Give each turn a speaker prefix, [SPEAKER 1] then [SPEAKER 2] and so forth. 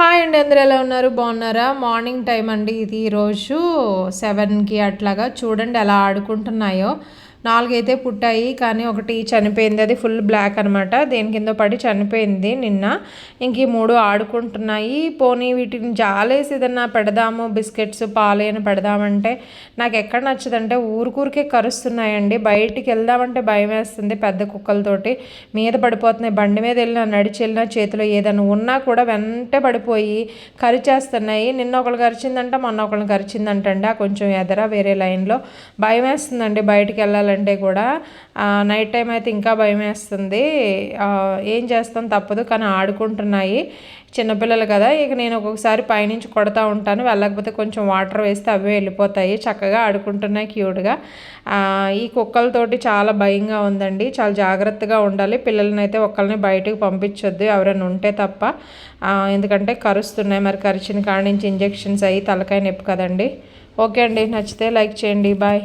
[SPEAKER 1] Hi అండి, అందరూ ఎలా ఉన్నారు? బాగున్నారా? మార్నింగ్ టైం అండి ఇది. ఈరోజు 7కి అట్లాగా చూడండి ఎలా ఆడుకుంటున్నాయో. 4 అయితే పుట్టాయి, కానీ ఒకటి చనిపోయింది. అది ఫుల్ బ్లాక్ అనమాట. దేని కింద పడి చనిపోయింది నిన్న. ఇంక ఈ 3 ఆడుకుంటున్నాయి. పోనీ వీటిని జాలేసి ఏదన్నా పెడదాము, బిస్కెట్స్ పాలు అని పెడదామంటే నాకు ఎక్కడ నచ్చదంటే ఊరికే కరుస్తున్నాయండి. బయటికి వెళ్దామంటే భయం వేస్తుంది. పెద్ద కుక్కలతోటి మీద పడిపోతున్నాయి. బండి మీద వెళ్ళినా, నడిచి వెళ్ళినా, చేతిలో ఏదైనా ఉన్నా కూడా వెంటే పడిపోయి కరిచేస్తున్నాయి. నిన్న ఒకళ్ళు కరిచిందంట, మొన్న ఒకళ్ళు కరిచిందంటండి. ఆ కొంచెం ఎదర వేరే లైన్లో. భయం వేస్తుందండి బయటికి వెళ్ళాలంటే కూడా. నైట్ టైం అయితే ఇంకా భయం వేస్తుంది. ఏం చేస్తాం, తప్పదు. కానీ ఆడుకుంటున్నాయి చిన్నపిల్లలు కదా. ఇక నేను ఒక్కొక్కసారి పైనుంచి కొడతా ఉంటాను. వెళ్ళకపోతే కొంచెం వాటర్ వేస్తే అవే వెళ్ళిపోతాయి. చక్కగా ఆడుకుంటున్నాయి క్యూట్గా. ఈ కుక్కలతోటి చాలా భయంగా ఉందండి. చాలా జాగ్రత్తగా ఉండాలి. పిల్లల్ని అయితే ఒక్కరిని బయటకు పంపించొద్దు, ఎవరైనా ఉంటే తప్ప. ఎందుకంటే కరుస్తున్నాయి. మరి కరిచిన కాడి నుంచి ఇంజెక్షన్స్ అయ్యి తలకాయ నొప్పి కదండి. ఓకే అండి, నచ్చితే లైక్ చేయండి. బాయ్.